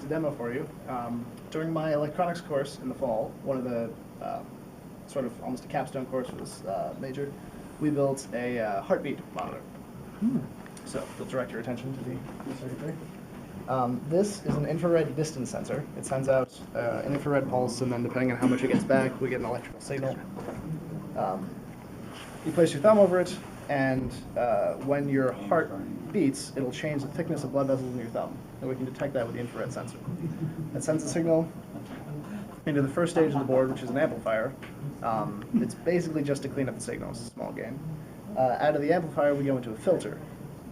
a demo for you. During my electronics course in the fall, one of the sort of almost a capstone course for this major, we built a heartbeat monitor. So we'll direct your attention to the circuitry. This is an infrared distance sensor. It sends out an infrared pulse, and then depending on how much it gets back, we get an electrical signal. You place your thumb over it, and when your heart beats, it'll change the thickness of blood vessels in your thumb, and we can detect that with the infrared sensor. It sends a signal into the first stage of the board, which is an amplifier. It's basically just to clean up the signal. It's a small gain. Out of the amplifier, we go into a filter.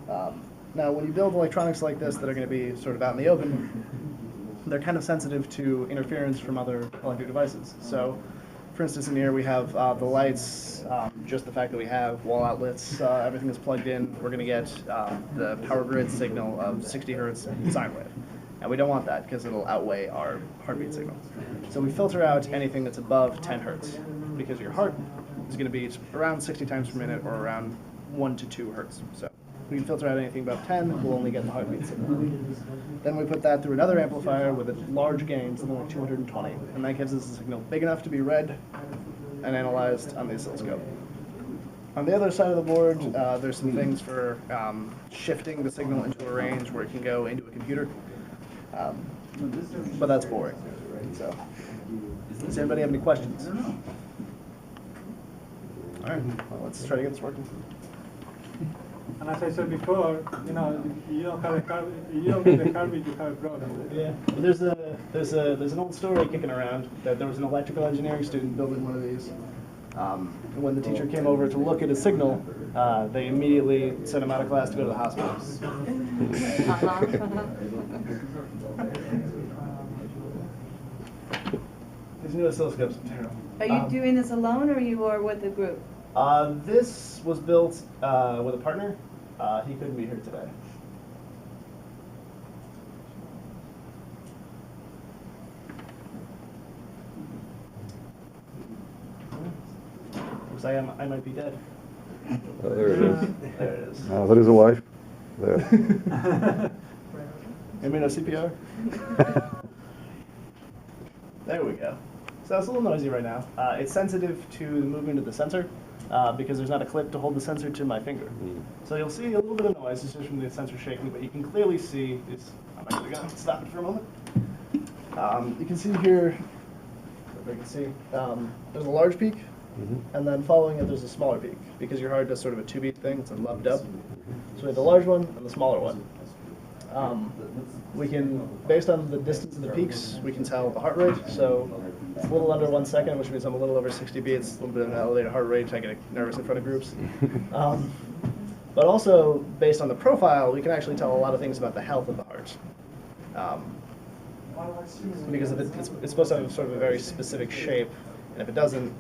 Now, when you build electronics like this that are going to be sort of out in the open, they're kind of sensitive to interference from other electric devices. So, for instance, in here we have the lights, just the fact that we have wall outlets, everything is plugged in. We're going to get the power grid signal of 60 hertz sine wave. And we don't want that because it'll outweigh our heartbeat signal. So we filter out anything that's above 10 hertz because your heart is going to beat around 60 times per minute or around 1 to 2 hertz. So we can filter out anything above 10, we'll only get the heartbeat signal. Then we put that through another amplifier with a large gain, something like 220, and that gives us a signal big enough to be read and analyzed on the oscilloscope. On the other side of the board, there's some things for shifting the signal into a range where it can go into a computer, but that's boring. So, does anybody have any questions? All right, well, let's try to get this working. And as I said before, you don't have you don't get the heartbeat, you have a problem. Yeah. There's an old story kicking around that there was an electrical engineering student building one of these. When the teacher came over to look at his signal, they immediately sent him out of class to go to the hospital. These new oscilloscopes are terrible. Are you doing this alone, or you are with a group? This was built with a partner. He couldn't be here today. Looks like I might be dead. Oh, there it is. There it is. Oh, that is a wife. There. Anybody know CPR? There we go. So it's a little noisy right now. It's sensitive to the movement of the sensor because there's not a clip to hold the sensor to my finger. So you'll see a little bit of noise. It's just from the sensor shaking, but you can clearly see this. I'm actually going to stop it for a moment. You can see here, if you can see, there's a large peak, and then following it there's a smaller peak because your heart does sort of a two-beat thing. It's loved up. So we have the large one and the smaller one. We can, based on the distance of the peaks, we can tell the heart rate. So it's a little under 1 second, which means I'm a little over 60 beats, a little bit of an elevated heart rate, I get nervous in front of groups. But also, based on the profile, we can actually tell a lot of things about the health of the heart. Because it's supposed to have sort of a very specific shape, and if it doesn't,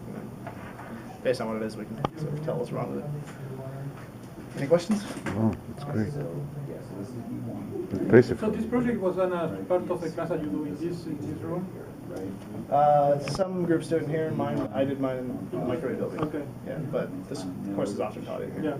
based on what it is, we can sort of tell what's wrong with it. Any questions? Oh, that's great. Basic. So this project was done as part of the class that you do in this room? Some groups do it in here. I did mine in the microwave building. Okay. Yeah, but this course is often taught in here. Yeah.